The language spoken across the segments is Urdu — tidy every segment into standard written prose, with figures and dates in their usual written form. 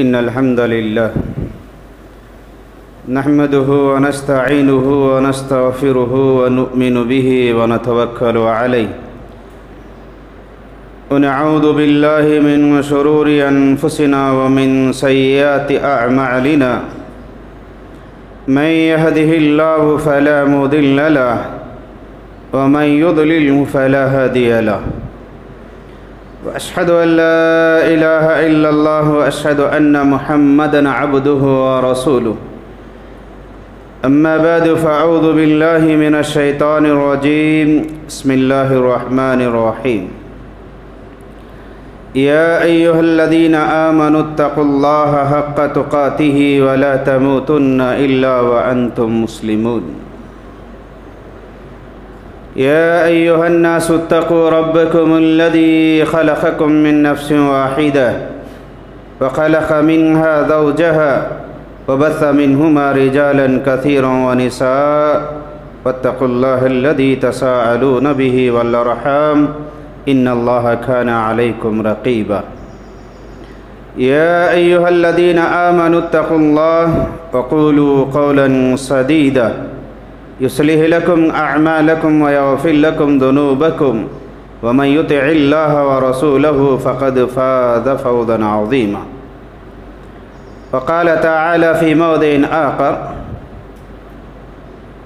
إن الحمد لله نحمده ونستعينه ونستغفره ونؤمن به ونتوكل عليه ونعوذ بالله من شرور أنفسنا ومن سيئات أعمالنا من يهده الله فلا مضل له ومن يضلل فلا هادي له وأشهد أن لا إله إلا الله وأشهد أن محمدًا عبده ورسوله أما بعد فأعوذ بالله من الشيطان الرجيم بسم الله الرحمن الرحيم يا أيها الذين آمنوا اتقوا الله حق تقاته ولا تموتن إلا وأنتم مسلمون يا أيها الناس اتقوا ربكم الذي خلقكم من نفس واحدة وخلق منها زوجها وبث منهما رجالا كثيرا ونساء واتقوا الله الذي تساءلون به والأرحام إن الله كان عليكم رقيبا يا أيها الذين آمنوا اتقوا الله وقولوا قولا سديدا يصلح لكم أعمالكم ويغفر لكم ذنوبكم ومن يطع الله ورسوله فقد فاز فوزا عظيما وقال تعالى في موضع آخر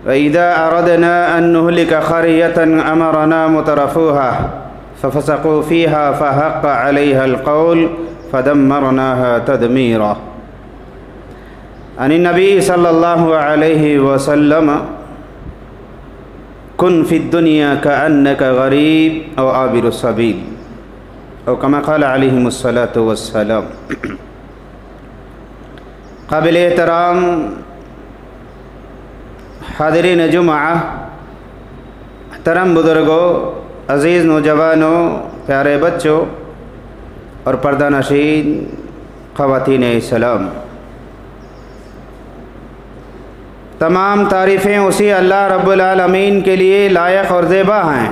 وإذا أردنا أن نهلك قرية أمرنا مترفوها ففسقوا فيها فحق عليها القول فدمرناها تدميرا عن النبي صلى الله عليه وسلم کن فی الدنیا کأنک غریب او عابر السبیل او کما قال علیہم الصلاۃ والسلام۔ قابل احترام حاضرین جمعہ، محترم بزرگوں، عزیز نوجوانوں، پیارے بچوں اور پردہ نشین خواتین اسلام، تمام تعریفیں اسی اللہ رب العالمین کے لیے لائق اور زیبا ہیں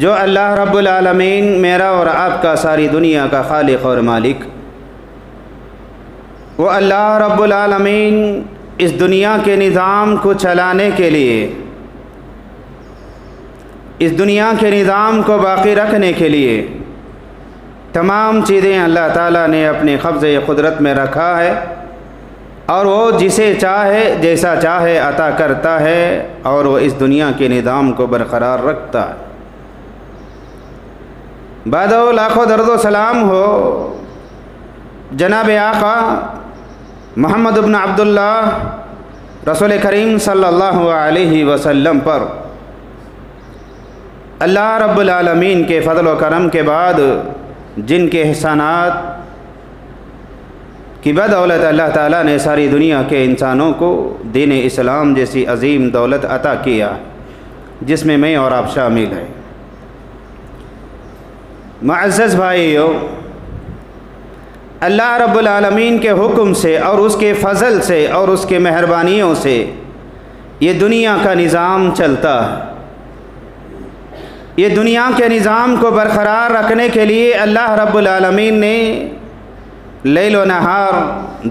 جو اللہ رب العالمین میرا اور آپ کا ساری دنیا کا خالق اور مالک۔ وہ اللہ رب العالمین اس دنیا کے نظام کو چلانے کے لیے، اس دنیا کے نظام کو باقی رکھنے کے لیے تمام چیزیں اللہ تعالیٰ نے اپنے قبضے قدرت میں رکھا ہے، اور وہ جسے چاہے جیسا چاہے عطا کرتا ہے، اور وہ اس دنیا کے نظام کو برقرار رکھتا ہے۔ بعد لاکھوں درود و سلام ہو جناب آقا محمد بن عبداللہ رسول کریم صلی اللہ علیہ وسلم پر۔ اللہ رب العالمین کے فضل و کرم کے بعد جن کے احسانات کی بدولت اللہ تعالیٰ نے ساری دنیا کے انسانوں کو دین اسلام جیسی عظیم دولت عطا کیا، جس میں میں اور آپ شامل ہیں۔ معزز بھائیو، اللہ رب العالمین کے حکم سے اور اس کے فضل سے اور اس کے مہربانیوں سے یہ دنیا کا نظام چلتا ہے۔ یہ دنیا کے نظام کو برقرار رکھنے کے لیے اللہ رب العالمین نے لیل و نہار،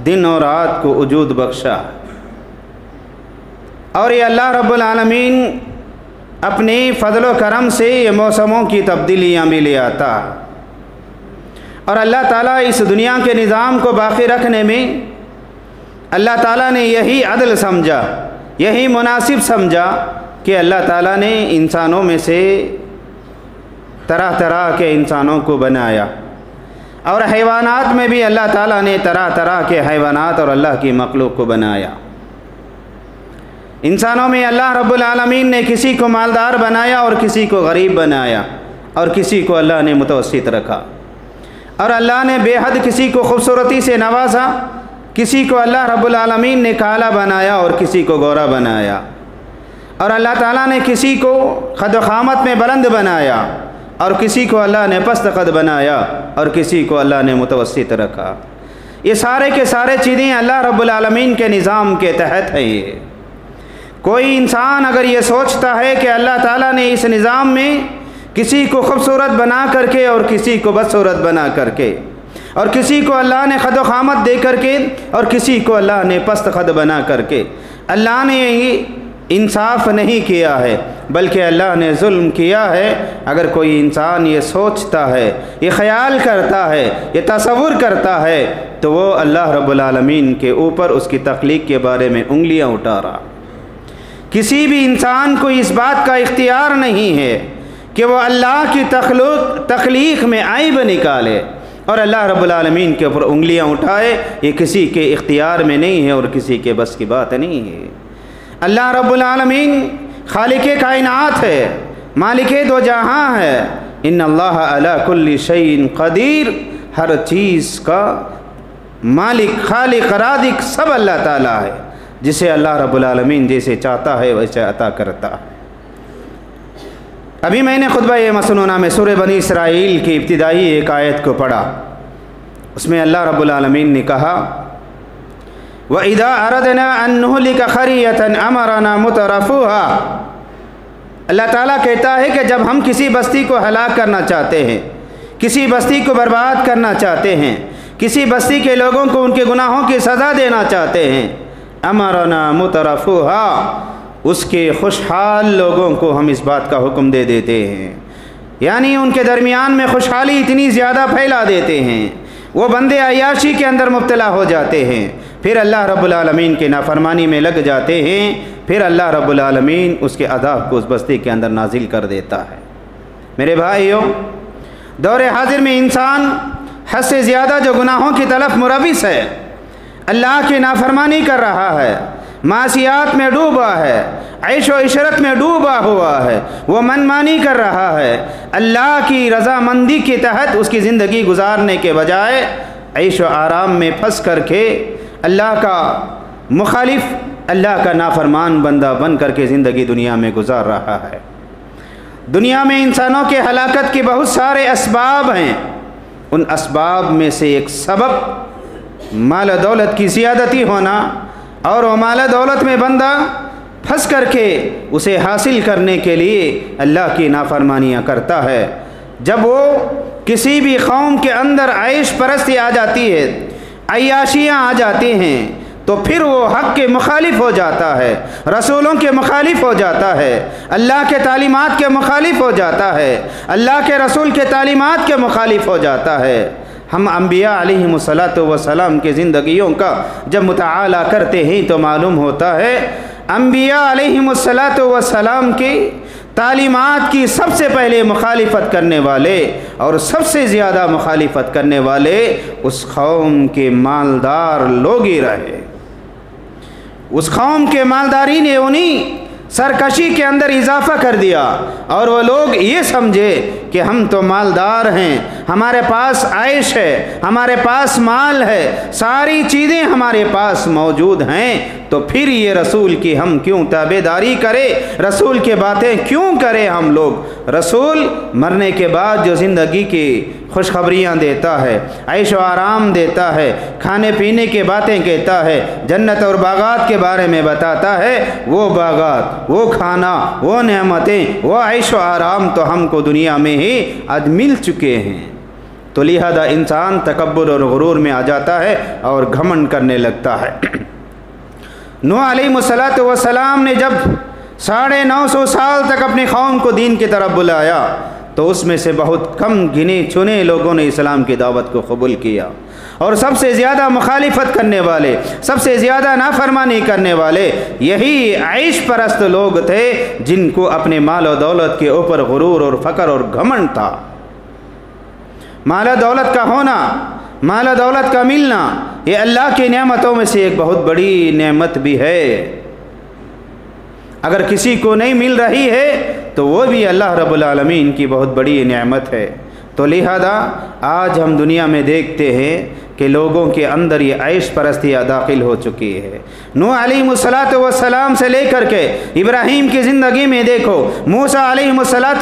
دن و رات کو وجود بخشا، اور یہ اللہ رب العالمین اپنے فضل و کرم سے یہ موسموں کی تبدیلیاں بھی لے آتا، اور اللہ تعالیٰ اس دنیا کے نظام کو باقی رکھنے میں اللہ تعالیٰ نے یہی عدل سمجھا، یہی مناسب سمجھا کہ اللہ تعالیٰ نے انسانوں میں سے طرح طرح کے انسانوں کو بنایا، اور حیوانات میں بھی اللہ تعالیٰ نے طرح طرح کے حیوانات اور اللہ کی مخلوق کو بنایا۔ انسانوں میں اللہ رب العالمین نے کسی کو مالدار بنایا اور کسی کو غریب بنایا، اور کسی کو اللہ نے متوسط رکھا، اور اللہ نے بے حد کسی کو خوبصورتی سے نوازا، کسی کو اللہ رب العالمین نے کالا بنایا اور کسی کو گورا بنایا، اور اللہ تعالیٰ نے کسی کو قد و قامت میں بلند بنایا، اور کسی کو اللہ نے پست قد بنایا، اور کسی کو اللہ نے متوسط رکھا۔ یہ سارے کے سارے چیزیں اللہ رب العالمین کے نظام کے تحت ہیں۔ کوئی انسان اگر یہ سوچتا ہے کہ اللہ تعالیٰ نے اس نظام میں کسی کو خوبصورت بنا کر کے اور کسی کو بدصورت بنا کر کے، اور کسی کو اللہ نے خد و خامت دے کر کے اور کسی کو اللہ نے پست خد بنا کر کے۔ اللہ نے انصاف نہیں کیا ہے بلکہ اللہ نے ظلم کیا ہے۔ اگر کوئی انسان یہ سوچتا ہے، یہ خیال کرتا ہے، یہ تصور کرتا ہے تو وہ اللہ رب العالمین کے اوپر اس کی تخلیق کے بارے میں انگلیاں اٹھا رہا۔ کسی بھی انسان کو اس بات کا اختیار نہیں ہے کہ وہ اللہ کی تخلیق میں عیب نکالے اور اللہ رب العالمین کے اوپر انگلیاں اٹھائے۔ یہ کسی کے اختیار میں نہیں ہے اور کسی کے بس کی بات نہیں ہے۔ اللہ رب العالمین خالق کائنات ہے، مالک دو جہاں ہے۔ ان اللہ علی کل شیء قدیر، ہر چیز کا مالک، خالق، رازق سب اللہ تعالیٰ ہے۔ جسے اللہ رب العالمین جیسے چاہتا ہے ویسے عطا کرتا ہے۔ ابھی میں نے خطبہ مسنونہ میں سورہ بنی اسرائیل کی ابتدائی ایک آیت کو پڑھا، اس میں اللہ رب العالمین نے کہا وَإِذَا أَرَدْنَا أَن نُهْلِكَ قَرْيَةً أَمَرَنَا مُتْرَفُوهَا۔ اللہ تعالیٰ کہتا ہے کہ جب ہم کسی بستی کو ہلاک کرنا چاہتے ہیں، کسی بستی کو برباد کرنا چاہتے ہیں، کسی بستی کے لوگوں کو ان کے گناہوں کی سزا دینا چاہتے ہیں، أَمَرَنَا مُتْرَفُوهَا، اس کے خوشحال لوگوں کو ہم اس بات کا حکم دے دیتے ہیں، یعنی ان کے درمیان میں خوشحالی اتنی زیادہ پھیلا دیتے ہیں، وہ بندے عیاشی کے اندر مبتلا ہو جاتے ہیں، پھر اللہ رب العالمین کے نافرمانی میں لگ جاتے ہیں، پھر اللہ رب العالمین اس کے عذاب کو اس بستی کے اندر نازل کر دیتا ہے۔ میرے بھائیوں، دور حاضر میں انسان حد سے زیادہ جو گناہوں کی طرف ملوث ہے، اللہ کی نافرمانی کر رہا ہے، معصیات میں ڈوبا ہے، عیش و عشرت میں ڈوبا ہوا ہے، وہ منمانی کر رہا ہے، اللہ کی رضامندی کے تحت اس کی زندگی گزارنے کے بجائے عیش و آرام میں پھنس کر کے اللہ کا مخالف، اللہ کا نافرمان بندہ بن کر کے زندگی دنیا میں گزار رہا ہے۔ دنیا میں انسانوں کے ہلاکت کے بہت سارے اسباب ہیں، ان اسباب میں سے ایک سبب مال و دولت کی زیادتی ہونا، اور وہ مال و دولت میں بندہ پھنس کر کے اسے حاصل کرنے کے لیے اللہ کی نافرمانیاں کرتا ہے۔ جب وہ کسی بھی قوم کے اندر عیش پرستی آ جاتی ہے، عیاشیاں آ جاتی ہیں، تو پھر وہ حق کے مخالف ہو جاتا ہے، رسولوں کے مخالف ہو جاتا ہے، اللہ کے تعلیمات کے مخالف ہو جاتا ہے، اللہ کے رسول کے تعلیمات کے مخالف ہو جاتا ہے۔ ہم انبیاء علیہم السلام کی زندگیوں کا جب مطالعہ کرتے ہیں تو معلوم ہوتا ہے انبیاء علیہم السلام کی تعلیمات کی سب سے پہلے مخالفت کرنے والے اور سب سے زیادہ مخالفت کرنے والے اس قوم کے مالدار لوگ ہی رہے۔ اس قوم کے مالداری نے انہیں سرکشی کے اندر اضافہ کر دیا، اور وہ لوگ یہ سمجھے کہ ہم تو مالدار ہیں، ہمارے پاس عیش ہے، ہمارے پاس مال ہے، ساری چیزیں ہمارے پاس موجود ہیں، تو پھر یہ رسول کی ہم کیوں تابعداری کرے، رسول کی باتیں کیوں کریں ہم لوگ۔ رسول مرنے کے بعد جو زندگی کی خوشخبریاں دیتا ہے، عیش و آرام دیتا ہے، کھانے پینے کی باتیں کہتا ہے، جنت اور باغات کے بارے میں بتاتا ہے، وہ باغات، وہ کھانا، وہ نعمتیں، وہ عیش و آرام تو ہم کو دنیا میں ہی آج مل چکے ہیں۔ تو لہذا انسان تکبر اور غرور میں آ جاتا ہے اور گھمنڈ کرنے لگتا ہے۔ نوح علیہ السلام نے جب 950 سال تک اپنی قوم کو دین کی طرف بلایا تو اس میں سے بہت کم گنے چنے لوگوں نے اسلام کی دعوت کو قبول کیا، اور سب سے زیادہ مخالفت کرنے والے، سب سے زیادہ نافرمانی کرنے والے یہی عیش پرست لوگ تھے جن کو اپنے مال و دولت کے اوپر غرور اور فخر اور گھمنڈ تھا۔ مال و دولت کا ہونا، مال و دولت کا ملنا، یہ اللہ کی نعمتوں میں سے ایک بہت بڑی نعمت بھی ہے۔ اگر کسی کو نہیں مل رہی ہے تو وہ بھی اللہ رب العالمین کی بہت بڑی نعمت ہے۔ تو لہذا آج ہم دنیا میں دیکھتے ہیں کہ لوگوں کے اندر یہ عیش پرستیاں داخل ہو چکی ہے۔ نوح علیہ السلام سے لے کر کے ابراہیم کی زندگی میں دیکھو، موسیٰ علیہ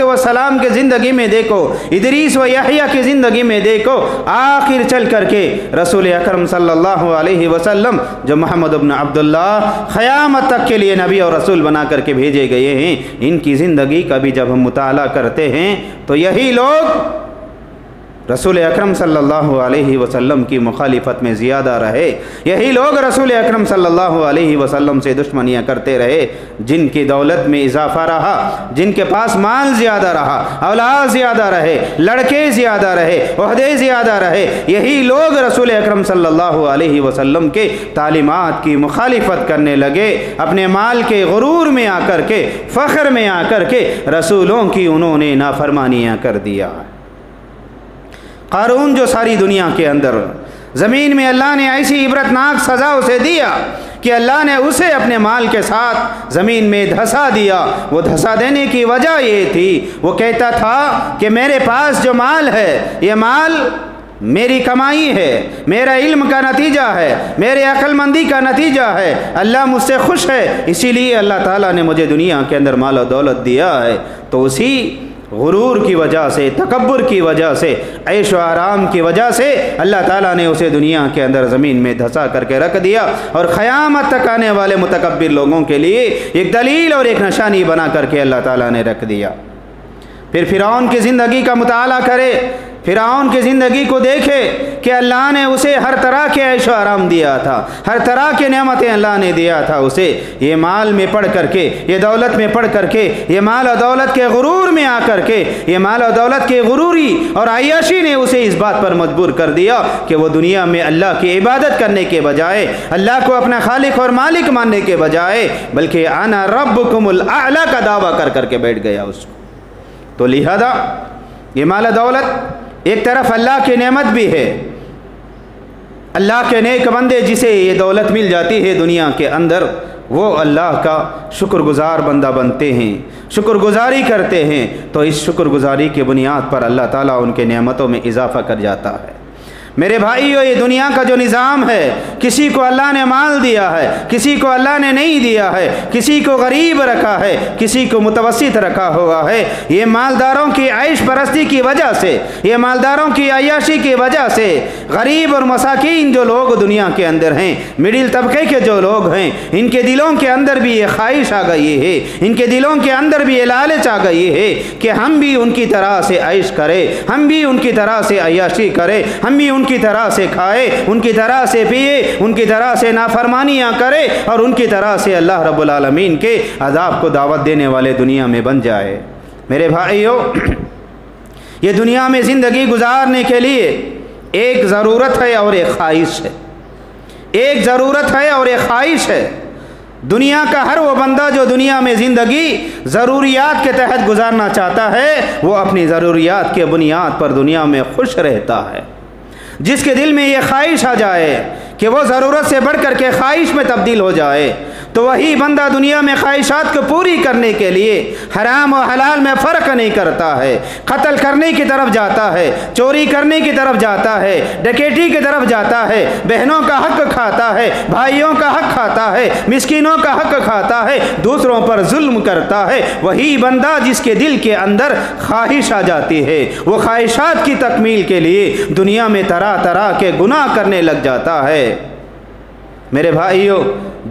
السلام کی زندگی میں دیکھو، ادریس و یحییٰ کی زندگی میں دیکھو، آخر چل کر کے رسول اکرم صلی اللہ علیہ وسلم جو محمد بن عبداللہ قیامت تک کے لیے نبی اور رسول بنا کر کے بھیجے گئے ہیں، ان کی زندگی کا بھی جب ہم مطالعہ کرتے ہیں تو یہی لوگ رسول اکرم صلی اللہ علیہ وسلم کی مخالفت میں زیادہ رہے، یہی لوگ رسول اکرم صلی اللہ علیہ وسلم سے دشمنیاں کرتے رہے، جن کی دولت میں اضافہ رہا، جن کے پاس مال زیادہ رہا، اولاد زیادہ رہے، لڑکے زیادہ رہے، عہدے زیادہ رہے، یہی لوگ رسول اکرم صلی اللہ علیہ وسلم کے تعلیمات کی مخالفت کرنے لگے، اپنے مال کے غرور میں آ کر کے، فخر میں آ کر کے رسولوں کی انہوں نے نافرمانیاں کر دیا۔ قارون جو ساری دنیا کے اندر زمین میں اللہ نے ایسی عبرتناک سزا اسے دیا کہ اللہ نے اسے اپنے مال کے ساتھ زمین میں دھسا دیا۔ وہ دھسا دینے کی وجہ یہ تھی، وہ کہتا تھا کہ میرے پاس جو مال ہے یہ مال میری کمائی ہے، میرا علم کا نتیجہ ہے، میرے عقل مندی کا نتیجہ ہے، اللہ مجھ سے خوش ہے، اسی لیے اللہ تعالیٰ نے مجھے دنیا کے اندر مال و دولت دیا ہے۔ تو اسی غرور کی وجہ سے، تکبر کی وجہ سے، عیش و آرام کی وجہ سے اللہ تعالیٰ نے اسے دنیا کے اندر زمین میں دھسا کر کے رکھ دیا، اور قیامت تک آنے والے متکبر لوگوں کے لیے ایک دلیل اور ایک نشانی بنا کر کے اللہ تعالیٰ نے رکھ دیا۔ پھر فرعون کی زندگی کا مطالعہ کرے، فرعون کی زندگی کو دیکھے کہ اللہ نے اسے ہر طرح کے عیش و آرام دیا تھا، ہر طرح کے نعمتیں اللہ نے دیا تھا اسے، یہ مال میں پڑھ کر کے، یہ دولت میں پڑھ کر کے، یہ مال و دولت کے غرور میں آ کر کے، یہ مال و دولت کے غروری اور عیاشی نے اسے اس بات پر مجبور کر دیا کہ وہ دنیا میں اللہ کی عبادت کرنے کے بجائے، اللہ کو اپنا خالق اور مالک ماننے کے بجائے، بلکہ انا ربکم الاعلی کا دعویٰ کر کر کے بیٹھ گیا اس کو۔ تو لہذا یہ مال و دولت ایک طرف اللہ کی نعمت بھی ہے، اللہ کے نیک بندے جسے یہ دولت مل جاتی ہے دنیا کے اندر، وہ اللہ کا شکر گزار بندہ بنتے ہیں، شکر گزاری کرتے ہیں، تو اس شکر گزاری کی بنیاد پر اللہ تعالیٰ ان کے نعمتوں میں اضافہ کر جاتا ہے۔ میرے بھائیو، یہ دنیا کا جو نظام ہے، کسی کو اللہ نے مال دیا ہے، کسی کو اللہ نے نہیں دیا ہے، کسی کو غریب رکھا ہے، کسی کو متوسط رکھا ہوا ہے، یہ مالداروں کی عیش پرستی کی وجہ سے، یہ مالداروں کی عیاشی کی وجہ سے غریب اور مساکین جو لوگ دنیا کے اندر ہیں، مڈل طبقے کے جو لوگ ہیں، ان کے دلوں کے اندر بھی یہ خواہش آ گئی ہے، ان کے دلوں کے اندر بھی یہ لالچ آ گئی ہے کہ ہم بھی ان کی طرح سے عیش کریں، ہم بھی ان کی طرح سے عیاشی کریں، ہم بھی ان کی طرح سے کھائے، ان کی طرح سے پیے، ان کی طرح سے نافرمانیاں کرے، اور ان کی طرح سے اللہ رب العالمین کے عذاب کو دعوت دینے والے دنیا میں بن جائے۔ میرے بھائیو، یہ دنیا میں زندگی گزارنے کے لیے ایک ضرورت ہے اور ایک خواہش ہے، ایک ضرورت ہے اور ایک خواہش ہے۔ دنیا کا ہر وہ بندہ جو دنیا میں زندگی ضروریات کے تحت گزارنا چاہتا ہے، وہ اپنی ضروریات کے بنیاد پر دنیا میں خوش رہتا ہے۔ جس کے دل میں یہ خواہش آ جائے کہ وہ ضرورت سے بڑھ کر کے خواہش میں تبدیل ہو جائے، تو وہی بندہ دنیا میں خواہشات کو پوری کرنے کے لیے حرام و حلال میں فرق نہیں کرتا ہے، قتل کرنے کی طرف جاتا ہے، چوری کرنے کی طرف جاتا ہے، ڈکیٹی کی طرف جاتا ہے، بہنوں کا حق کھاتا ہے، بھائیوں کا حق کھاتا ہے، مسکینوں کا حق کھاتا ہے، دوسروں پر ظلم کرتا ہے۔ وہی بندہ جس کے دل کے اندر خواہش آ جاتی ہے، وہ خواہشات کی تکمیل کے لیے دنیا میں طرح طرح کے گناہ کرنے لگ جاتا ہے۔ میرے بھائیو،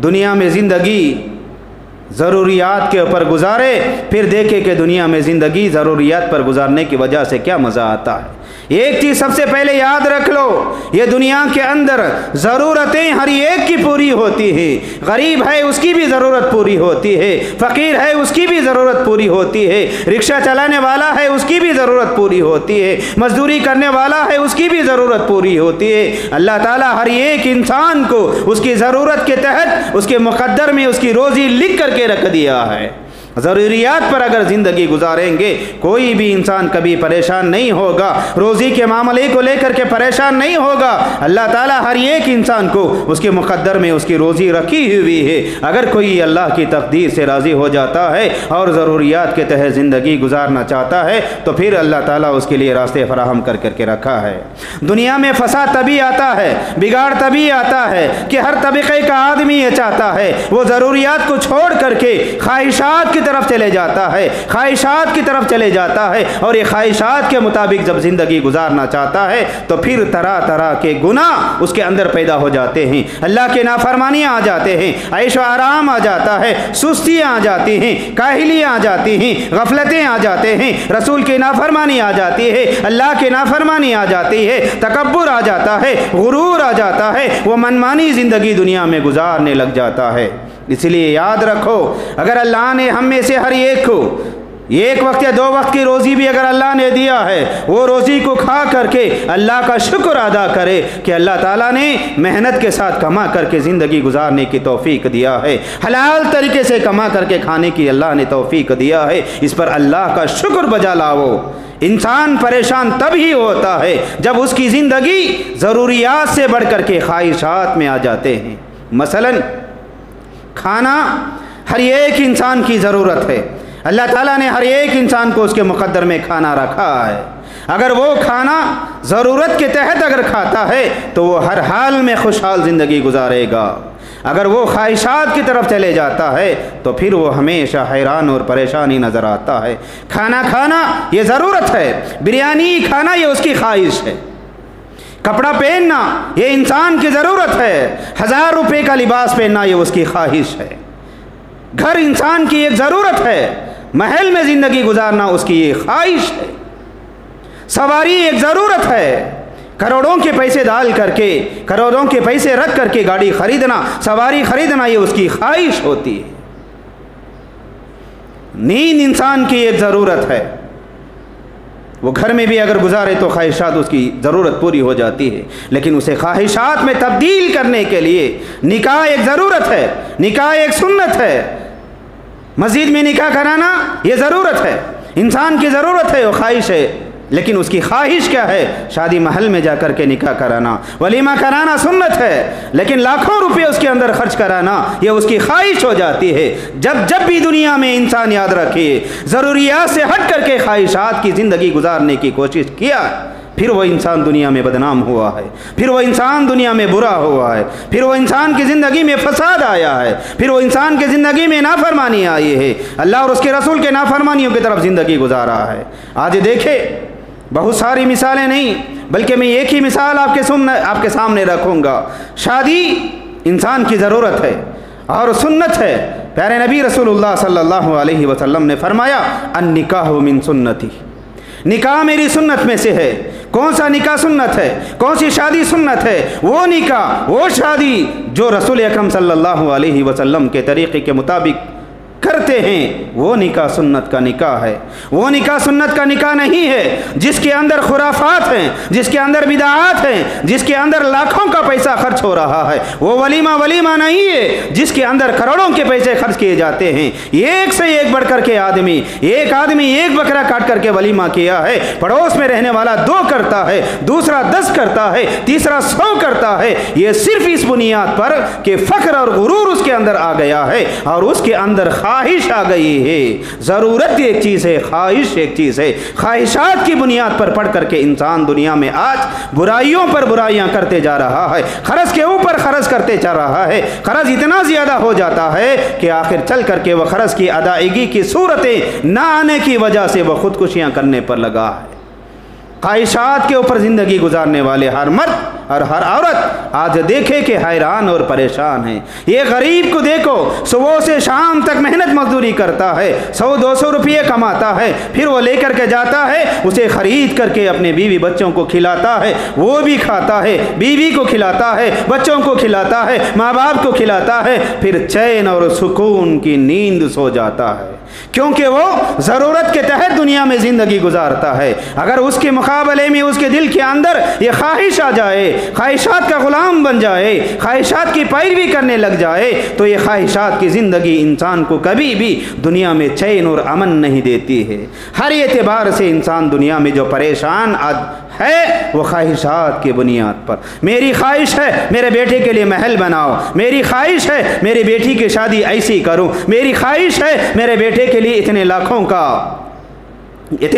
دنیا میں زندگی ضروریات کے اوپر گزارے، پھر دیکھے کہ دنیا میں زندگی ضروریات پر گزارنے کی وجہ سے کیا مزہ آتا ہے۔ ایک چیز سب سے پہلے یاد رکھ لو، یہ دنیا کے اندر ضرورتیں ہر ایک کی پوری ہوتی ہے، غریب ہے اس کی بھی ضرورت پوری ہوتی ہے، فقیر ہے اس کی بھی ضرورت پوری ہوتی ہے، رکشہ چلانے والا ہے اس کی بھی ضرورت پوری ہوتی ہے، مزدوری کرنے والا ہے اس کی بھی ضرورت پوری ہوتی ہے۔ اللہ تعالیٰ ہر ایک انسان کو اس کی ضرورت کے تحت اس کے مقدر میں اس کی روزی لکھ کر کے رکھ دیا ہے۔ ضروریات پر اگر زندگی گزاریں گے کوئی بھی انسان کبھی پریشان نہیں ہوگا، روزی کے معاملے کو لے کر کے پریشان نہیں ہوگا۔ اللہ تعالیٰ ہر ایک انسان کو اس کے مقدر میں اس کی روزی رکھی ہوئی ہے۔ اگر کوئی اللہ کی تقدیر سے راضی ہو جاتا ہے اور ضروریات کے تحت زندگی گزارنا چاہتا ہے تو پھر اللہ تعالیٰ اس کے لیے راستے فراہم کر کے رکھا ہے۔ دنیا میں فساد تبھی آتا ہے، بگاڑ تبھی آتا ہے کہ ہر طبقے کا آدمی یہ چاہتا ہے وہ ضروریات کو چھوڑ کر کے خواہشات کی طرف چلے جاتا ہے، خواہشات کی طرف چلے جاتا ہے، اور یہ خواہشات کے مطابق جب زندگی گزارنا چاہتا ہے تو پھر طرح طرح کے گناہ اس کے اندر پیدا ہو جاتے ہیں، اللہ کے نافرمانیاں آ جاتے ہیں، عیش و آرام آ جاتا ہے، سستیاں آ جاتی ہیں، کاہلیاں آ جاتی ہیں، غفلتیں آ جاتے ہیں، رسول کی نافرمانی آ جاتی ہے، اللہ کی نافرمانی آ جاتی ہے، تکبر آ جاتا ہے، غرور آ جاتا ہے، وہ منمانی زندگی دنیا میں گزارنے لگ جاتا ہے۔ اس لیے یاد رکھو اگر اللہ نے ہم میں سے ہر ایک کو ایک وقت یا 2 وقت کی روزی بھی اگر اللہ نے دیا ہے وہ روزی کو کھا کر کے اللہ کا شکر ادا کرے کہ اللہ تعالیٰ نے محنت کے ساتھ کما کر کے زندگی گزارنے کی توفیق دیا ہے، حلال طریقے سے کما کر کے کھانے کی اللہ نے توفیق دیا ہے، اس پر اللہ کا شکر بجا لاؤ۔ انسان پریشان تب ہی ہوتا ہے جب اس کی زندگی ضروریات سے بڑھ کر کے خواہشات میں آ جاتے ہیں۔ مثلا کھانا ہر ایک انسان کی ضرورت ہے، اللہ تعالیٰ نے ہر ایک انسان کو اس کے مقدر میں کھانا رکھا ہے، اگر وہ کھانا ضرورت کے تحت اگر کھاتا ہے تو وہ ہر حال میں خوشحال زندگی گزارے گا، اگر وہ خواہشات کی طرف چلے جاتا ہے تو پھر وہ ہمیشہ حیران اور پریشانی نظر آتا ہے۔ کھانا کھانا یہ ضرورت ہے، بریانی کھانا یہ اس کی خواہش ہے، کپڑا پہننا یہ انسان کی ضرورت ہے، 1000 روپے کا لباس پہننا یہ اس کی خواہش ہے، گھر انسان کی ایک ضرورت ہے، محل میں زندگی گزارنا اس کی یہ خواہش ہے، سواری ایک ضرورت ہے، کروڑوں کے پیسے ڈال کر کے کروڑوں کے پیسے رکھ کر کے گاڑی خریدنا، سواری خریدنا یہ اس کی خواہش ہوتی ہے۔ نیند انسان کی ایک ضرورت ہے، وہ گھر میں بھی اگر گزارے تو خواہشات اس کی ضرورت پوری ہو جاتی ہے، لیکن اسے خواہشات میں تبدیل کرنے کے لیے نکاح ایک ضرورت ہے، نکاح ایک سنت ہے، مسجد میں نکاح کرانا یہ ضرورت ہے، انسان کی ضرورت ہے، وہ خواہش ہے، لیکن اس کی خواہش کیا ہے؟ شادی محل میں جا کر کے نکاح کرانا، ولیمہ کرانا سنت ہے، لیکن لاکھوں روپے اس کے اندر خرچ کرانا یہ اس کی خواہش ہو جاتی ہے۔ جب بھی دنیا میں انسان یاد رکھیے ضروریات سے ہٹ کر کے خواہشات کی زندگی گزارنے کی کوشش کیا پھر وہ انسان دنیا میں بدنام ہوا ہے، پھر وہ انسان دنیا میں برا ہوا ہے، پھر وہ انسان کی زندگی میں فساد آیا ہے، پھر وہ انسان کی زندگی میں نافرمانی آئی ہے، اللہ اور اس کے رسول کے نافرمانیوں کی طرف زندگی گزارا ہے۔ آج دیکھیں بہت ساری مثالیں نہیں بلکہ میں ایک ہی مثال آپ کے سامنے رکھوں گا۔ شادی انسان کی ضرورت ہے اور سنت ہے، پیارے نبی رسول اللہ صلی اللہ علیہ وسلم نے فرمایا النکاح من سنتی، نکاح میری سنت میں سے ہے۔ کون سا نکاح سنت ہے؟ کون سی شادی سنت ہے؟ وہ نکاح، وہ شادی جو رسول اکرم صلی اللہ علیہ وسلم کے طریقے کے مطابق کرتے ہیں، وہ نکاح سنت کا نکاح ہے۔ وہ نکاح سنت کا نکاح نہیں ہے جس کے اندر خرافات ہیں، جس کے اندر بدعات ہیں، جس کے اندر لاکھوں کا پیسہ خرچ ہو رہا ہے۔ وہ ولیمہ نہیں ہے جس کے اندر کروڑوں کے پیسے خرچ کیے جاتے ہیں۔ ایک سے ایک بڑھ کر کے ایک آدمی ایک بکرا کاٹ کر کے ولیمہ کیا ہے، پڑوس میں رہنے والا 2 کرتا ہے، دوسرا 10 کرتا ہے، تیسرا 100 کرتا ہے، یہ صرف اس بنیاد پر کہ فخر اور غرور اس کے اندر آ گیا ہے اور اس کے اندر خواہش آ گئی ہے۔ ضرورت ایک چیز ہے، خواہش ایک چیز ہے۔ خواہشات کی بنیاد پر پڑھ کر کے انسان دنیا میں آج برائیوں پر برائیاں کرتے جا رہا ہے، قرض کے اوپر قرض کرتے چل رہا ہے، قرض اتنا زیادہ ہو جاتا ہے کہ آخر چل کر کے وہ قرض کی ادائیگی کی صورتیں نہ آنے کی وجہ سے وہ خودکشیاں کرنے پر لگا ہے۔ خواہشات کے اوپر زندگی گزارنے والے ہر مرد اور ہر عورت آج دیکھے کہ حیران اور پریشان ہیں۔ یہ غریب کو دیکھو، صبح سے شام تک محنت مزدوری کرتا ہے، 100-200 روپئے کماتا ہے، پھر وہ لے کر کے جاتا ہے، اسے خرید کر کے اپنے بیوی بچوں کو کھلاتا ہے، وہ بھی کھاتا ہے، بیوی کو کھلاتا ہے، بچوں کو کھلاتا ہے، ماں باپ کو کھلاتا ہے، پھر چین اور سکون کی نیند سو جاتا ہے۔ کیونکہ وہ ضرورت کے تحت دنیا میں زندگی گزارتا ہے۔ اگر اس کے مقابلے میں اس کے دل کے اندر یہ خواہش آ جائے، خواہشات کا غلام بن جائے، خواہشات کی پیروی کرنے لگ جائے، تو یہ خواہشات کی زندگی انسان کو کبھی بھی دنیا میں چین اور امن نہیں دیتی ہے۔ ہر اعتبار سے انسان دنیا میں جو پریشان ہے وہ خواہشات کی بنیاد پر۔ میری خواہش ہے میرے بیٹے کے لیے محل بناؤ، میری خواہش ہے میری بیٹی کی شادی ایسی کروں، میری خواہش ہے میرے بیٹے کے لیے اتنے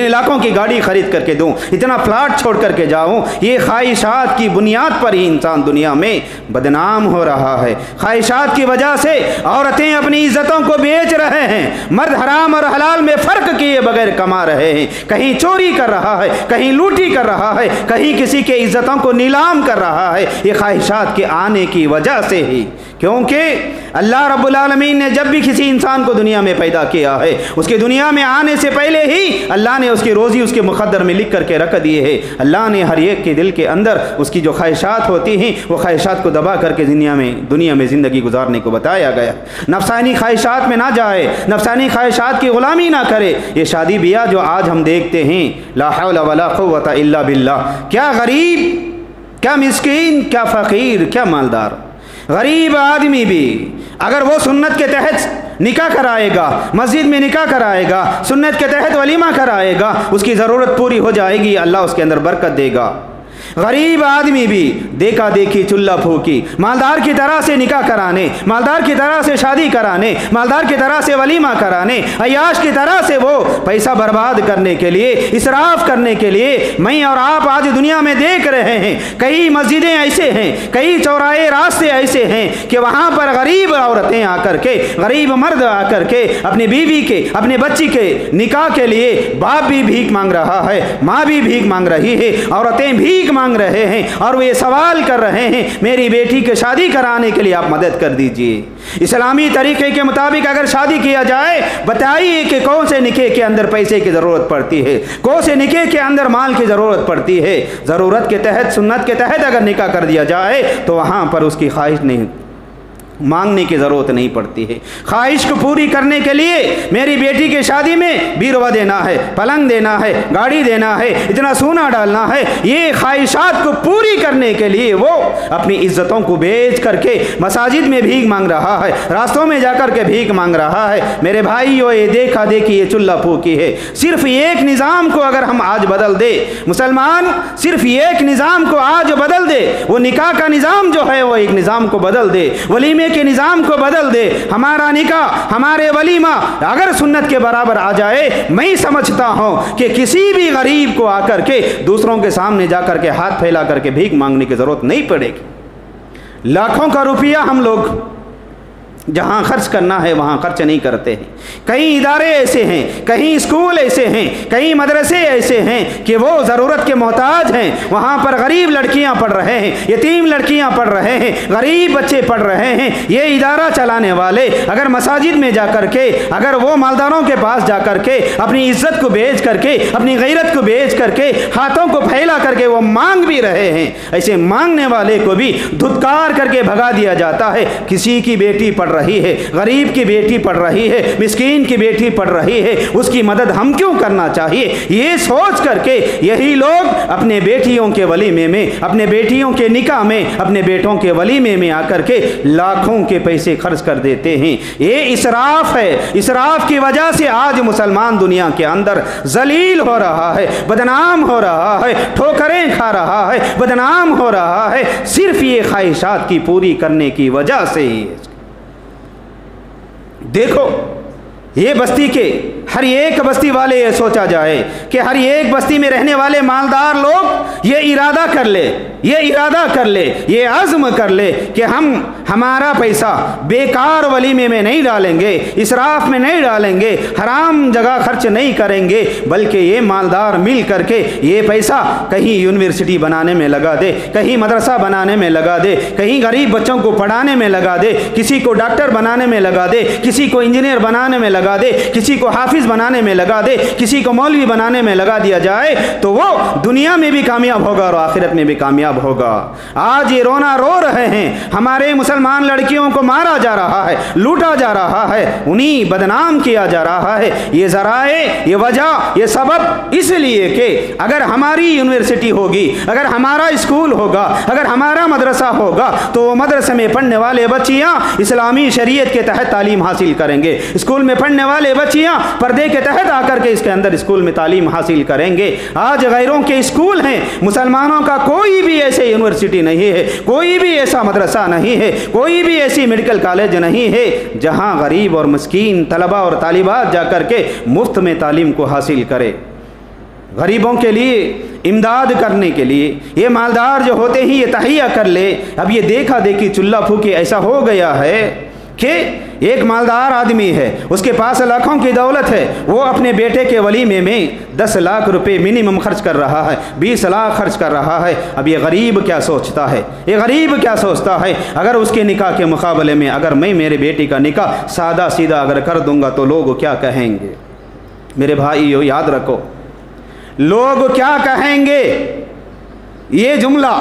لاکھوں کی گاڑی خرید کر کے دوں، اتنا پلاٹ چھوڑ کر کے جاؤں۔ یہ خواہشات کی بنیاد پر ہی انسان دنیا میں بدنام ہو رہا ہے۔ خواہشات کی وجہ سے عورتیں اپنی عزتوں کو بیچ رہے ہیں، مرد حرام اور حلال میں فرق کیے بغیر کما رہے ہیں، کہیں چوری کر رہا ہے، کہیں لوٹی کر رہا ہے، کہیں کسی کے عزتوں کو نیلام کر رہا ہے۔ یہ خواہشات کے آنے کی وجہ سے ہی، کیونکہ اللہ رب العالمین نے جب بھی کسی انسان کو دنیا میں پیدا کیا ہے، اس کے دنیا میں آنے سے پہلے ہی اللہ نے اس کی روزی اس کے مقدر میں لکھ کر کے رکھ دی ہے۔ اللہ نے ہر ایک کے دل کے اندر اس کی جو خواہشات ہوتی ہیں وہ خواہشات کو دبا کر کے دنیا میں زندگی گزارنے کو بتایا گیا۔ نفسانی خواہشات میں نہ جائے، نفسانی خواہشات کی غلامی نہ کرے۔ یہ شادی بیاہ جو آج ہم دیکھتے ہیں، لا حول ولا قوت الا باللہ، کیا غریب، کیا مسکین، کیا فقیر، کیا مالدار، غریب آدمی بھی اگر وہ سنت کے تحت نکاح کرائے گا، مسجد میں نکاح کرائے گا، سنت کے تحت ولیمہ کرائے گا، اس کی ضرورت پوری ہو جائے گی، اللہ اس کے اندر برکت دے گا۔ غریب آدمی بھی دیکھا دیکھی چلہ پھوکی، مالدار کی طرح سے نکاح کرانے، مالدار کی طرح سے شادی کرانے، مالدار کی طرح سے ولیمہ کرانے، عیاش کی طرح سے وہ پیسہ برباد کرنے کے لیے، اسراف کرنے کے لیے میں اور آپ آج دنیا میں دیکھ رہے ہیں۔ کئی مسجدیں ایسے ہیں، کئی چوراہے راستے ایسے ہیں کہ وہاں پر غریب عورتیں آ کر کے، غریب مرد آ کر کے اپنی بیوی کے، اپنے بچی کے نکاح کے لیے باپ بھی بھیک مانگ رہا ہے، ماں بھی بھیک مانگ رہی ہے، عورتیں بھیک مانگ رہے ہیں، اور وہ یہ سوال کر رہے ہیں میری بیٹی کی شادی کرانے کے لیے آپ مدد کر دیجئے۔ اسلامی طریقے کے مطابق اگر شادی کیا جائے، بتائیے کہ کون سے نکاح کے اندر پیسے کی ضرورت پڑتی ہے، کون سے نکاح کے اندر مال کی ضرورت پڑتی ہے۔ ضرورت کے تحت، سنت کے تحت اگر نکاح کر دیا جائے تو وہاں پر اس کی خواہش نہیں، مانگنے کی ضرورت نہیں پڑتی ہے۔ خواہش کو پوری کرنے کے لیے میری بیٹی کی شادی میں بیروا دینا ہے، پلنگ دینا ہے، گاڑی دینا ہے، اتنا سونا ڈالنا ہے، یہ خواہشات کو پوری کرنے کے لیے وہ اپنی عزتوں کو بیچ کر کے مساجد میں بھیک مانگ رہا ہے، راستوں میں جا کر کے بھیک مانگ رہا ہے۔ میرے بھائیو، یہ دیکھا دیکھی، یہ چلہ پھوکی ہے۔ صرف ایک نظام کو اگر ہم آج بدل دے، مسلمان صرف ایک نظام کو آج بدل دے، وہ نکاح کا نظام جو ہے وہ ایک نظام کو بدل دے، ولیمے کے نظام کو بدل دے، ہمارا نکاح، ہمارے ولیمہ اگر سنت کے برابر آ جائے، میں سمجھتا ہوں کہ کسی بھی غریب کو آ کر کے دوسروں کے سامنے جا کر کے ہاتھ پھیلا کر کے بھیک مانگنے کی ضرورت نہیں پڑے گی۔ لاکھوں کا روپیہ ہم لوگ جہاں خرچ کرنا ہے وہاں خرچ نہیں کرتے ہیں۔ کئی ادارے ایسے ہیں، کہیں اسکول ایسے ہیں، کئی مدرسے ایسے ہیں کہ وہ ضرورت کے محتاج ہیں، وہاں پر غریب لڑکیاں پڑھ رہے ہیں، یتیم لڑکیاں پڑھ رہے ہیں، غریب بچے پڑھ رہے ہیں۔ یہ ادارہ چلانے والے اگر مساجد میں جا کر کے، اگر وہ مالداروں کے پاس جا کر کے اپنی عزت کو بیچ کر کے، اپنی غیرت کو بیچ کر کے، ہاتھوں کو پھیلا کر کے وہ مانگ بھی رہے ہیں، ایسے مانگنے والے کو بھی دھتکار کر کے بھگا دیا جاتا ہے۔ کسی کی بیٹی پڑھ رہی ہے، غریب کی بیٹی پڑھ رہی ہے، مسکین کی بیٹی پڑھ رہی ہے، اس کی مدد ہم کیوں کرنا چاہیے؟ یہ سوچ کر کے یہی لوگ اپنے بیٹیوں کے ولیمے میں، اپنے بیٹیوں کے نکاح میں، اپنے بیٹوں کے ولیمے میں آ کر کے لاکھوں کے پیسے خرچ کر دیتے ہیں۔ یہ اسراف ہے۔ اسراف کی وجہ سے آج مسلمان دنیا کے اندر ذلیل ہو رہا ہے، بدنام ہو رہا ہے، ٹھوکریں کھا رہا ہے، بدنام ہو رہا ہے، صرف یہ خواہشات کی پوری کرنے کی وجہ سے ہی ہے۔ دیکھو، یہ بستی کے ہر ایک بستی والے یہ سوچا جائے کہ ہر ایک بستی میں رہنے والے مالدار لوگ یہ ارادہ کر لے، یہ عزم کر لے کہ ہمارا پیسہ بیکار ولیمے میں نہیں ڈالیں گے، اسراف میں نہیں ڈالیں گے، حرام جگہ خرچ نہیں کریں گے، بلکہ یہ مالدار مل کر کے یہ پیسہ کہیں یونیورسٹی بنانے میں لگا دے، کہیں مدرسہ بنانے میں لگا دے، کہیں غریب بچوں کو پڑھانے میں لگا دے، کسی کو ڈاکٹر بنانے میں لگا دے، کسی کو انجینئر بنانے میں لگا دے، کسی کو حافظ بنانے میں لگا دے، کسی کو مولوی بنانے میں لگا دیا جائے، تو وہ دنیا میں بھی کامیاب کامیاب ہوگا اور آخرت میں بھی کامیاب ہوگا۔ آج یہ رونا رو رہے ہیں، ہمارے مسلمان لڑکیوں کو مارا جا رہا ہے، لوٹا جا رہا ہے، انہیں بدنام کیا جا رہا ہے۔ یہ ذرائع، یہ وجہ، یہ سبب اس لیے کہ اگر ہماری یونیورسٹی ہوگی، اگر ہمارا اسکول ہوگا، اگر ہمارا مدرسہ ہوگا تو وہ مدرسے میں پڑھنے والے بچیاں اسلامی شریعت کے تحت تعلیم حاصل کریں گے، اسکول میں پڑھنے والے بچیاں پردے کے تحت آ کر کے اس کے اندر اسکول میں تعلیم حاصل کریں گے۔ آج غیروں کے اسکول ہیں، مسلمانوں کا کوئی بھی ایسے یونیورسٹی نہیں ہے، کوئی بھی ایسا مدرسہ نہیں ہے، کوئی بھی ایسی میڈیکل کالج نہیں ہے جہاں غریب اور مسکین طلبہ اور طالبات جا کر کے مفت میں تعلیم کو حاصل کرے۔ غریبوں کے لیے امداد کرنے کے لیے یہ مالدار جو ہوتے ہیں یہ تہیہ کر لے۔ اب یہ دیکھا دیکھی چولہا پھوکی ایسا ہو گیا ہے کہ ایک مالدار آدمی ہے، اس کے پاس لاکھوں کی دولت ہے، وہ اپنے بیٹے کے ولیمے میں 10 لاکھ روپے منیمم خرچ کر رہا ہے، 20 لاکھ خرچ کر رہا ہے۔ اب یہ غریب کیا سوچتا ہے، یہ غریب کیا سوچتا ہے؟ اگر اس کے نکاح کے مقابلے میں اگر میں میرے بیٹی کا نکاح سادہ سیدھا اگر کر دوں گا تو لوگ کیا کہیں گے؟ میرے بھائیو یاد رکھو، لوگ کیا کہیں گے؟ یہ جملہ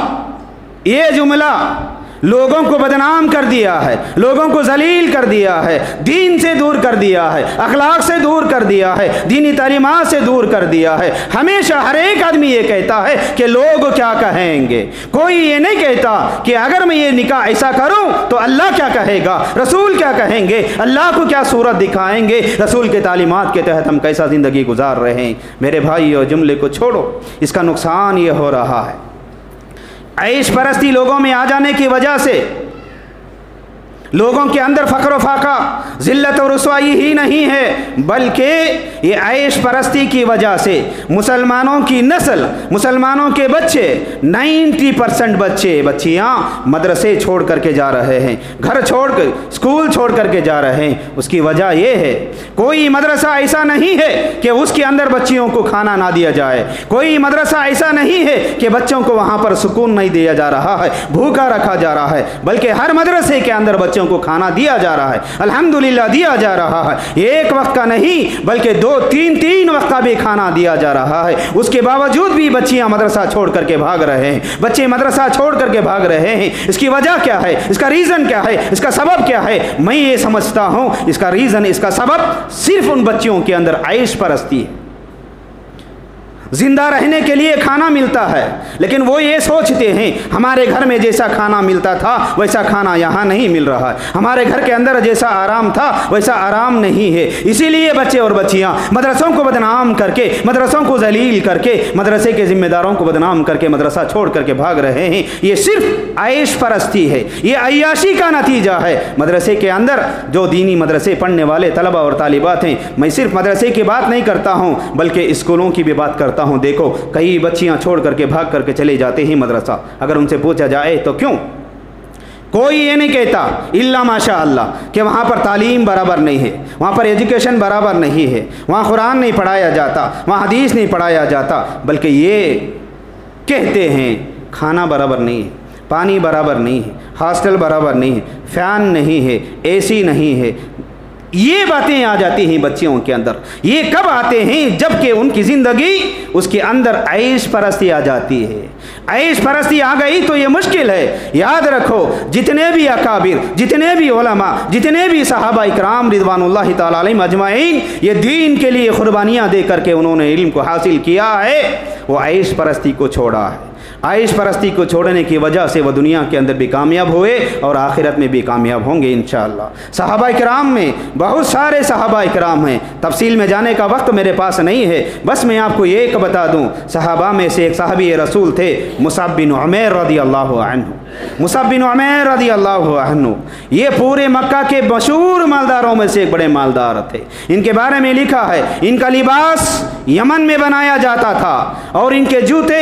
لوگوں کو بدنام کر دیا ہے، لوگوں کو ذلیل کر دیا ہے، دین سے دور کر دیا ہے، اخلاق سے دور کر دیا ہے، دینی تعلیمات سے دور کر دیا ہے۔ ہمیشہ ہر ایک آدمی یہ کہتا ہے کہ لوگ کیا کہیں گے۔ کوئی یہ نہیں کہتا کہ اگر میں یہ نکاح ایسا کروں تو اللہ کیا کہے گا، رسول کیا کہیں گے، اللہ کو کیا صورت دکھائیں گے، رسول کے تعلیمات کے تحت ہم کیسا زندگی گزار رہے ہیں۔ میرے بھائیو جملے کو چھوڑو، اس کا نقصان یہ ہو رہا ہے، عیش پرستی لوگوں میں آ جانے کی وجہ سے لوگوں کے اندر فقر و فاقہ، ذلت و رسوائی ہی نہیں ہے، بلکہ یہ عیش پرستی کی وجہ سے مسلمانوں کی نسل، مسلمانوں کے بچے 90% بچے بچیاں مدرسے چھوڑ کر کے جا رہے ہیں، گھر چھوڑ کر، اسکول چھوڑ کر کے جا رہے ہیں۔ اس کی وجہ یہ ہے کوئی مدرسہ ایسا نہیں ہے کہ اس کے اندر بچیوں کو کھانا نہ دیا جائے، کوئی مدرسہ ایسا نہیں ہے کہ بچوں کو وہاں پر سکون نہیں دیا جا رہا ہے، بھوکا رکھا جا رہا ہے، بلکہ ہر مدرسے کے اندر بچوں کو کھانا دیا جا رہا ہے، الحمدللہ دیا جا رہا ہے۔ ایک وقت کا نہیں بلکہ 2-3 وقت کا بھی کھانا دیا جا رہا ہے۔ اس کے باوجود بھی بچیاں مدرسہ چھوڑ کر کے بھاگ رہے ہیں، بچے مدرسہ چھوڑ کر کے بھاگ رہے ہیں۔ اس کی وجہ کیا ہے، اس کا ریزن کیا ہے، اس کا سبب کیا ہے؟ میں یہ سمجھتا ہوں اس کا ریزن، اس کا سبب صرف ان بچیوں کے اندر عیش پرستی ہے۔ زندہ رہنے کے لیے کھانا ملتا ہے، لیکن وہ یہ سوچتے ہیں ہمارے گھر میں جیسا کھانا ملتا تھا ویسا کھانا یہاں نہیں مل رہا ہے، ہمارے گھر کے اندر جیسا آرام تھا ویسا آرام نہیں ہے۔ اسی لیے بچے اور بچیاں مدرسوں کو بدنام کر کے، مدرسوں کو ذلیل کر کے، مدرسے کے ذمہ داروں کو بدنام کر کے مدرسہ چھوڑ کر کے بھاگ رہے ہیں۔ یہ صرف عیش پرستی ہے، یہ عیاشی کا نتیجہ ہے۔ مدرسے کے اندر جو دینی مدرسے پڑھنے والے طلبہ اور طالبات ہیں، میں صرف مدرسے کی بات نہیں کرتا ہوں بلکہ اسکولوں کی بھی بات کرتا ہوں۔ دیکھو کئی بچیاں چھوڑ کر کے بھاگ کر کے چلے جاتے ہیں مدرسہ، اگر ان سے پوچھا جائے تو کیوں، کوئی یہ نہیں کہتا الا ماشاء اللہ کہ وہاں پر تعلیم برابر نہیں ہے، وہاں پر ایجوکیشن برابر نہیں ہے، وہاں قرآن نہیں پڑھایا جاتا، وہاں حدیث نہیں پڑھایا جاتا، بلکہ یہ کہتے ہیں کھانا برابر نہیں ہے، پانی برابر نہیں ہے، ہاسٹل برابر نہیں ہے، فین نہیں ہے، اے سی نہیں ہے۔ یہ باتیں آ جاتی ہیں بچیوں کے اندر۔ یہ کب آتے ہیں؟ جب کہ ان کی زندگی اس کے اندر عیش پرستی آ جاتی ہے۔ عیش پرستی آ گئی تو یہ مشکل ہے۔ یاد رکھو جتنے بھی اکابر، جتنے بھی علماء، جتنے بھی صحابہ اکرام رضوان اللہ تعالی علیہم اجمعین یہ دین کے لیے قربانیاں دے کر کے انہوں نے علم کو حاصل کیا ہے، وہ عیش پرستی کو چھوڑا ہے۔ عیش پرستی کو چھوڑنے کی وجہ سے وہ دنیا کے اندر بھی کامیاب ہوئے اور آخرت میں بھی کامیاب ہوں گے انشاءاللہ۔ صحابہ اکرام میں بہت سارے صحابہ اکرام ہیں، تفصیل میں جانے کا وقت میرے پاس نہیں ہے، بس میں آپ کو ایک بتا دوں۔ صحابہ میں سے ایک صحابی رسول تھے مصعب بن عمیر رضی اللہ عنہ۔ مصعب بن عمیر رضی اللہ عنہ یہ پورے مکہ کے مشہور مالداروں میں سے ایک بڑے مالدار تھے۔ ان کے بارے میں لکھا ہے ان کا لباس یمن میں بنایا جاتا تھا اور ان کے جوتے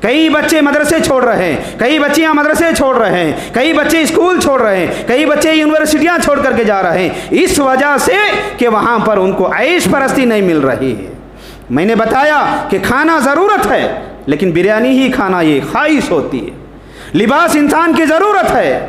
کئی بچے مدرسے چھوڑ رہے ہیں، کئی بچیاں مدرسے چھوڑ رہے ہیں، کئی بچے اسکول چھوڑ رہے ہیں، کئی بچے یونیورسٹیاں چھوڑ کر کے جا رہے ہیں، اس وجہ سے کہ وہاں پر ان کو عیش پرستی نہیں مل رہی ہے۔ میں نے بتایا کہ کھانا ضرورت ہے، لیکن بریانی ہی کھانا یہ خواہش ہوتی ہے۔ لباس انسان کی ضرورت ہے،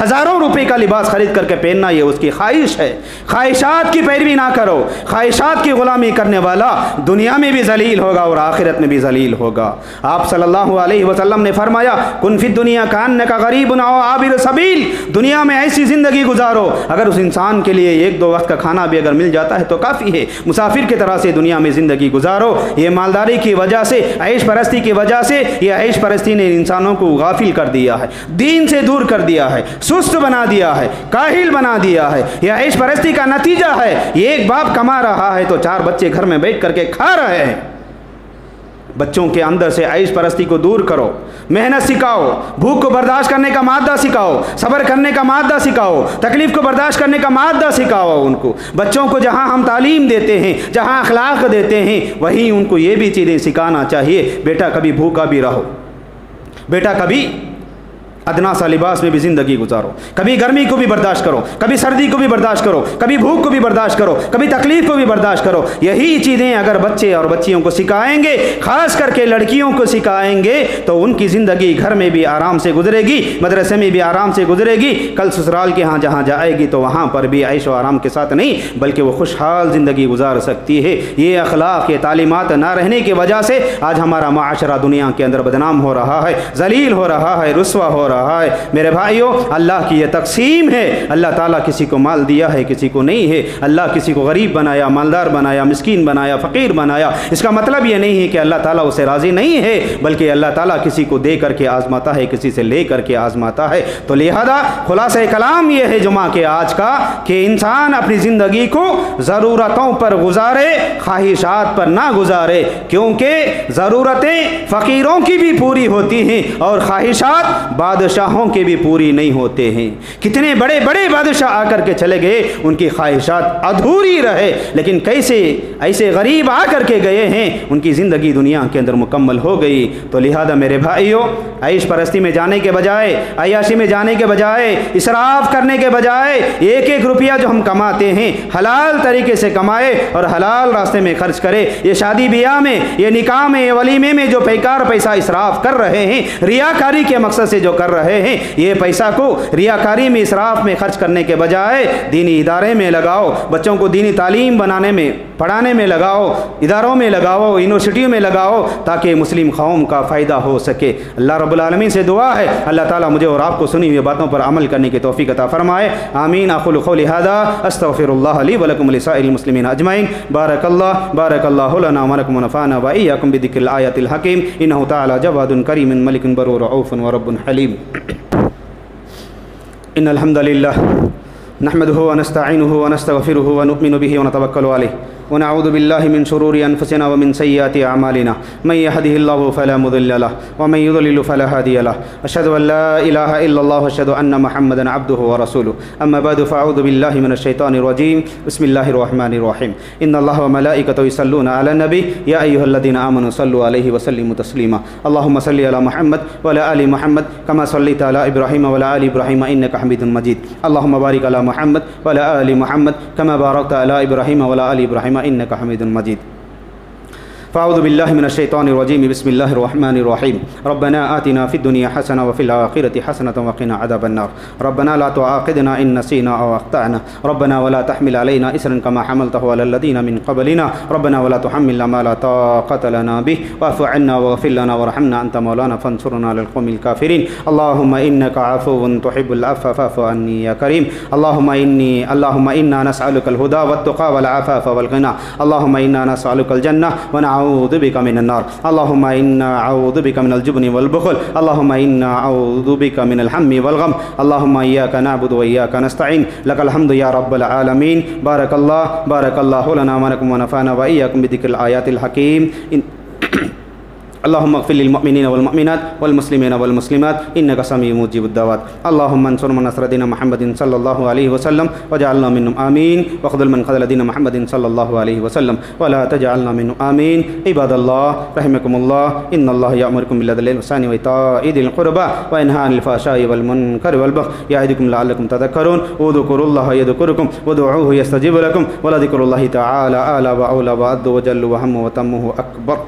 ہزاروں روپے کا لباس خرید کر کے پہننا یہ اس کی خواہش ہے۔ خواہشات کی پیروی نہ کرو، خواہشات کی غلامی کرنے والا دنیا میں بھی ذلیل ہوگا اور آخرت میں بھی ذلیل ہوگا۔ آپ صلی اللہ علیہ وسلم نے فرمایا کن فی الدنیا کانک غریب او عابر سبیل، دنیا میں ایسی زندگی گزارو اگر اس انسان کے لیے ایک دو وقت کا کھانا بھی اگر مل جاتا ہے تو کافی ہے، مسافر کی طرح سے دنیا میں زندگی گزارو۔ یہ مالداری کی وجہ سے، عیش پرستی کی وجہ سے، یہ عیش پرستی نے انسانوں کو غافل کر دیا ہے، دین سے دور کر دیا ہے، سست بنا دیا ہے، کاہل بنا دیا ہے۔ یہ عیش پرستی کا نتیجہ ہے۔ یہ ایک باپ کما رہا ہے تو 4 بچے گھر میں بیٹھ کر کے کھا رہے ہیں۔ بچوں کے اندر سے عیش پرستی کو دور کرو، محنت سکھاؤ، بھوک کو برداشت کرنے کا مادہ سکھاؤ، صبر کرنے کا مادہ سکھاؤ، تکلیف کو برداشت کرنے کا مادہ سکھاؤ ان کو۔ بچوں کو جہاں ہم تعلیم دیتے ہیں، جہاں اخلاق دیتے ہیں، وہیں ان کو یہ بھی چیزیں سکھانا چاہیے۔ بیٹا کبھی بھوکا بھی رہو، بیٹا کبھی ادنا سا لباس میں بھی زندگی گزارو، کبھی گرمی کو بھی برداشت کرو، کبھی سردی کو بھی برداشت کرو، کبھی بھوک کو بھی برداشت کرو، کبھی تکلیف کو بھی برداشت کرو۔ یہی چیزیں اگر بچے اور بچیوں کو سکھائیں گے، خاص کر کے لڑکیوں کو سکھائیں گے، تو ان کی زندگی گھر میں بھی آرام سے گزرے گی، مدرسے میں بھی آرام سے گزرے گی، کل سسرال کے ہاں جہاں جائے گی تو وہاں پر بھی عیش و آرام کے ساتھ نہیں بلکہ وہ خوشحال زندگی گزار سکتی ہے۔ یہ اخلاق، یہ تعلیمات نہ رہنے کی وجہ سے آج ہمارا معاشرہ دنیا کے اندر بدنام ہو رہا ہے، ذلیل ہو رہا ہے، رسوا ہو رہا ہے۔ میرے بھائیوں، اللہ کی یہ تقسیم ہے۔ اللہ تعالیٰ کسی کو مال دیا ہے، کسی کو نہیں ہے۔ اللہ کسی کو غریب بنایا، مالدار بنایا، مسکین بنایا، فقیر بنایا۔ اس کا مطلب یہ نہیں ہے کہ اللہ تعالیٰ اسے راضی نہیں ہے، بلکہ اللہ تعالیٰ کسی کو دے کر کے آزماتا ہے، کسی سے لے کر کے آزماتا ہے۔ تو لہذا خلاصہ کلام یہ ہے جمعہ کے آج کا کہ انسان اپنی زندگی کو ضرورتوں پر گزارے، خواہشات پر نہ گزارے، کیونکہ ضرورتیں فقیروں کی بھی پوری ہوتی ہیں اور خواہشات بادشاہوں کے بھی پوری نہیں ہوتے ہیں۔ کتنے بڑے بڑے بادشاہ آ کر کے چلے گئے، ان کی خواہشات ادھوری رہے، لیکن کیسے ایسے غریب آ کر کے گئے ہیں، ان کی زندگی دنیا کے اندر مکمل ہو گئی۔ تو لہذا میرے بھائیوں، عیش پرستی میں جانے کے بجائے، عیاشی میں جانے کے بجائے، اسراف کرنے کے بجائے، ایک ایک روپیہ جو ہم کماتے ہیں حلال طریقے سے کمائے اور حلال راستے میں خرچ کرے۔ یہ شادی بیاہ میں، یہ نکاح میں، یہ ولیمے میں جو بیکار پیسہ اسراف کر رہے ہیں، ریاکاری کے مقصد سے جو کر رہے ہیں، یہ پیسہ کو ریاکاری میں، اسراف میں خرچ کرنے کے بجائے دینی ادارے میں لگاؤ، بچوں کو دینی تعلیم بنانے میں، پڑھانے میں لگاؤ، اداروں میں لگاؤ، یونیورسٹیوں میں لگاؤ، تاکہ مسلم قوم کا فائدہ ہو سکے۔ اللہ رب العالمین سے دعا ہے اللہ تعالیٰ مجھے اور آپ کو سنی ہوئی باتوں پر عمل کرنے کی توفیق عطا فرمائے۔ آمین۔ اقول قولی ھذا استغفر اللہ لی ولکم ولسائر المسلمین اجمعین۔ بارک اللہ لنا ولکم ونفعنا وإياكم بذكر الآيات الحكيم إنه تعالى جواد كريم ملك بر رؤوف ورب حليم۔ إن الحمد لله نحمده ونستعينه ونستغفره ونؤمن به ونتوكل عليه ونعوذ بالله من شرور أنفسنا ومن سيئات أعمالنا من يهده الله فلا مضل له ومن يضلل فلا هادي له أشهد أن لا إله إلا الله وأشهد أن محمدا عبده ورسوله أما بعد فأعوذ بالله من الشيطان الرجيم بسم الله الرحمن الرحيم إن الله وملائكته يصلون على النبي يا أيها الذين آمنوا صلوا عليه وسلموا تسليما اللهم صل على محمد وعلى آل محمد كما صليت على إبراهيم وعلى آل إبراهيم إنك حميد مجيد اللهم بارك على محمد وعلى آل محمد كما باركت على إبراهيم وعلى آل إبراهيم إنك حميد مجيد فأعوذ بالله من الشيطان الرجيم بسم الله الرحمن الرحيم ربنا آتنا في الدنيا حسنة وفي الآخرة حسنة وقنا عذاب النار ربنا لا تعاقبنا إن نسينا أو أخطأنا ربنا ولا تحمل علينا إصرا كما حملته على الذين من قبلنا ربنا ولا تحملنا ما لا طاقة لنا به واعف عنا واغفر لنا وارحمنا أنت مولانا فانصرنا على القوم الكافرين اللهم إنك عفو تحب العفو فاعف عني يا كريم اللهم إنا نسألك الهدى والتقى والعفاف والغنى اللهم إنا نسألك الجنة ونعوذ بك من النار اللهم إنا أعوذ بك من الجبن والبخل اللهم إنا أعوذ بك من الهم والغم اللهم إياك نعبد وإياك نستعين لك الحمد يا رب العالمين بارك الله لنا ولكم ونفعنا وإياكم بذكر الآيات الحكيم اللهم اغفر للمؤمنين والمؤمنات والمسلمين والمسلمات إنك سميع مجيب الدعوات. اللهم انصر من نصر دين محمد صلى الله عليه وسلم واجعلنا منهم آمين، واخذل من خذل دين محمد صلى الله عليه وسلم ولا تجعلنا منهم آمين. عباد الله رحمكم الله، إن الله يأمركم بالعدل والإحسان وإيتاء ذي القربى وينهى عن الفحشاء والمنكر والبغي يعظكم لعلكم تذكرون. اذكروا الله يذكركم وادعوه يستجيب لكم ولذكر الله تعالى أعلى وأولى وأعز وجل وهم وتمه أكبر.